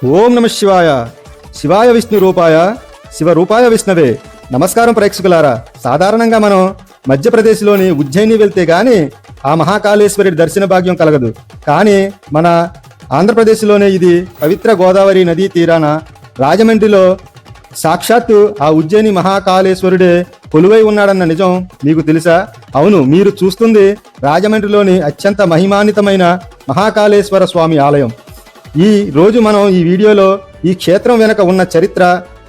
ఓం నమ శివాయ. శివాయ విష్ణు రూపాయ శివరూపాయ విష్ణవే. నమస్కారం ప్రేక్షకులారా. సాధారణంగా మనం మధ్యప్రదేశ్లోని ఉజ్జయిని వెళ్తే గాని ఆ మహాకాళేశ్వరి దర్శన భాగ్యం కలగదు. కానీ మన ఆంధ్రప్రదేశ్లోనే ఇది పవిత్ర గోదావరి నదీ తీరాన రాజమండ్రిలో సాక్షాత్తు ఆ ఉజ్జయిని మహాకాళేశ్వరుడే కొలువై ఉన్నాడన్న నిజం మీకు తెలుసా? అవును, మీరు చూస్తుంది రాజమండ్రిలోని అత్యంత మహిమాన్వితమైన మహాకాళేశ్వర స్వామి ఆలయం. ఈ రోజు మనం ఈ వీడియోలో ఈ క్షేత్రం వెనక ఉన్న చరిత్ర,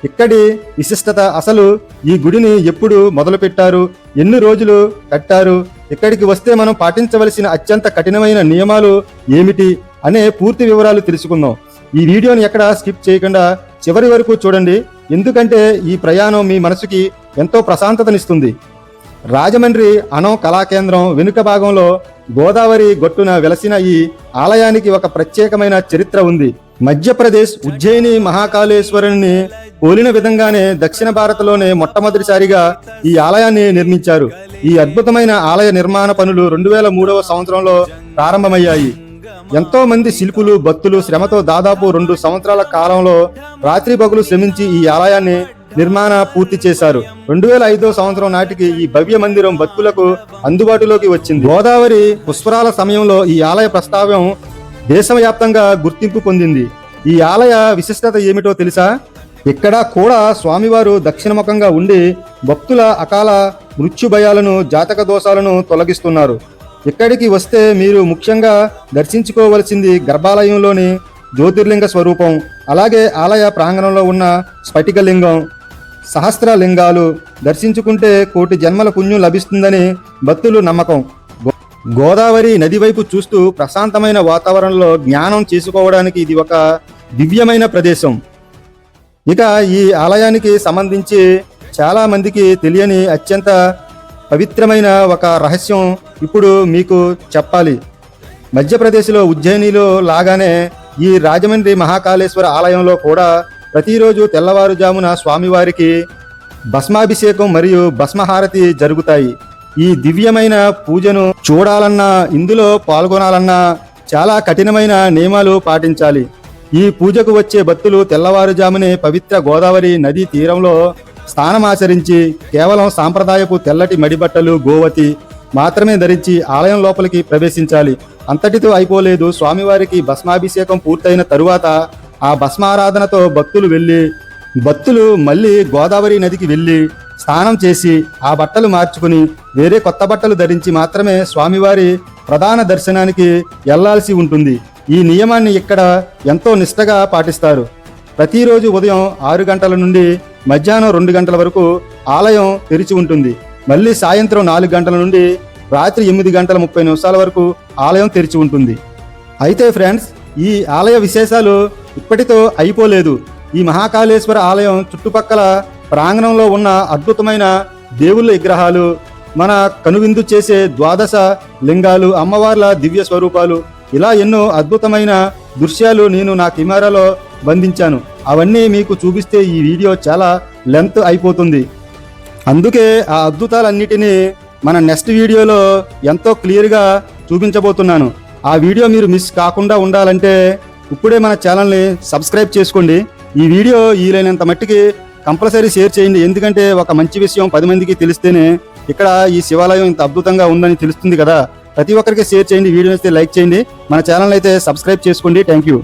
ఇక్కడి విశిష్టత, అసలు ఈ గుడిని ఎప్పుడు మొదలుపెట్టారు, ఎన్ని రోజులు కట్టారు, ఇక్కడికి వస్తే మనం పాటించవలసిన అత్యంత కఠినమైన నియమాలు ఏమిటి అనే పూర్తి వివరాలు తెలుసుకుందాం. ఈ వీడియోని ఎక్కడ స్కిప్ చేయకుండా చివరి వరకు చూడండి, ఎందుకంటే ఈ ప్రయాణం మీ మనసుకి ఎంతో ప్రశాంతతనిస్తుంది. రాజమండ్రి అణం కళాకేంద్రం వెనుక భాగంలో గోదావరి గొట్టున వెలసిన ఈ ఆలయానికి ఒక ప్రత్యేకమైన చరిత్ర ఉంది. మధ్యప్రదేశ్ ఉజ్జయిని మహాకాళేశ్వరుని పోలిన విధంగానే దక్షిణ భారత్లోనే మొట్టమొదటిసారిగా ఈ ఆలయాన్ని నిర్మించారు. ఈ అద్భుతమైన ఆలయ నిర్మాణ పనులు 2003వ సంవత్సరంలో ప్రారంభమయ్యాయి. ఎంతో మంది శిల్పులు, భక్తులు శ్రమతో దాదాపు 2 సంవత్సరాల కాలంలో రాత్రి పగులు శ్రమించి ఈ ఆలయాన్ని నిర్మాణ పూర్తి చేశారు. 2005వ సంవత్సరం నాటికి ఈ భవ్య మందిరం భక్తులకు అందుబాటులోకి వచ్చింది. గోదావరి పుష్కరాల సమయంలో ఈ ఆలయ ప్రస్తావం దేశవ్యాప్తంగా గుర్తింపు పొందింది. ఈ ఆలయ విశిష్టత ఏమిటో తెలుసా? ఇక్కడ కూడా స్వామివారు దక్షిణముఖంగా ఉండి భక్తుల అకాల మృత్యు భయాలను, జాతక దోషాలను తొలగిస్తున్నారు. ఇక్కడికి వస్తే మీరు ముఖ్యంగా దర్శించుకోవలసింది గర్భాలయంలోని జ్యోతిర్లింగ స్వరూపం, అలాగే ఆలయ ప్రాంగణంలో ఉన్న స్ఫటికలింగం, సహస్రలింగాలు దర్శించుకుంటే కోటి జన్మల పుణ్యం లభిస్తుందని భక్తులు నమ్మకం. గోదావరి నది వైపు చూస్తూ ప్రశాంతమైన వాతావరణంలో జ్ఞానం చేసుకోవడానికి ఇది ఒక దివ్యమైన ప్రదేశం. ఇక ఈ ఆలయానికి సంబంధించి చాలా మందికి తెలియని అత్యంత పవిత్రమైన ఒక రహస్యం ఇప్పుడు మీకు చెప్పాలి. మధ్యప్రదేశ్లో ఉజ్జయినిలో లాగానే ఈ రాజమండ్రి మహాకాళేశ్వర ఆలయంలో కూడా ప్రతిరోజు తెల్లవారుజామున స్వామివారికి భస్మాభిషేకం మరియు భస్మహారతి జరుగుతాయి. ఈ దివ్యమైన పూజను చూడాలన్నా, ఇందులో పాల్గొనాలన్నా చాలా కఠినమైన నియమాలు పాటించాలి. ఈ పూజకు వచ్చే భక్తులు తెల్లవారుజామునే పవిత్ర గోదావరి నదీ తీరంలో స్నానమాచరించి కేవలం సాంప్రదాయపు తెల్లటి మడిబట్టలు, గోవతి మాత్రమే ధరించి ఆలయం లోపలికి ప్రవేశించాలి. అంతటితో అయిపోలేదు. స్వామివారికి భస్మాభిషేకం పూర్తయిన తరువాత ఆ భస్మారాధనతో భక్తులు మళ్ళీ గోదావరి నదికి వెళ్ళి స్నానం చేసి ఆ బట్టలు మార్చుకుని వేరే కొత్త బట్టలు ధరించి మాత్రమే స్వామివారి ప్రధాన దర్శనానికి వెళ్లాల్సి ఉంటుంది. ఈ నియమాన్ని ఇక్కడ ఎంతో నిష్టగా పాటిస్తారు. ప్రతిరోజు ఉదయం 6 గంటల నుండి మధ్యాహ్నం 2 గంటల వరకు ఆలయం తెరిచి ఉంటుంది. మళ్ళీ సాయంత్రం 4 గంటల నుండి రాత్రి 8 గంటల 30 నిమిషాల వరకు ఆలయం తెరిచి ఉంటుంది. అయితే ఫ్రెండ్స్, ఈ ఆలయ విశేషాలు ఇప్పటితో అయిపోలేదు. ఈ మహాకాళేశ్వర ఆలయం చుట్టుపక్కల ప్రాంగణంలో ఉన్న అద్భుతమైన దేవుళ్ళ విగ్రహాలు, మన కనువిందు చేసే 12 లింగాలు, అమ్మవార్ల దివ్య స్వరూపాలు, ఇలా ఎన్నో అద్భుతమైన దృశ్యాలు నేను నా కెమెరాలో బంధించాను. అవన్నీ మీకు చూపిస్తే ఈ వీడియో చాలా లెంత్ అయిపోతుంది. అందుకే ఆ అద్భుతాలన్నిటినీ మన నెక్స్ట్ వీడియోలో ఎంతో క్లియర్గా చూపించబోతున్నాను. ఆ వీడియో మీరు మిస్ కాకుండా ఉండాలంటే ఇప్పుడే మన ఛానల్ని సబ్స్క్రైబ్ చేసుకోండి. ఈ వీడియో వీలైనంత మట్టికి కంపల్సరీ షేర్ చేయండి. ఎందుకంటే ఒక మంచి విషయం 10 మందికి తెలిస్తేనే ఇక్కడ ఈ శివాలయం ఇంత అద్భుతంగా ఉందని తెలుస్తుంది కదా. ప్రతి ఒక్కరికి షేర్ చేయండి. వీడియో అయితే లైక్ చేయండి. మన ఛానల్ అయితే సబ్స్క్రైబ్ చేసుకోండి. Thank you.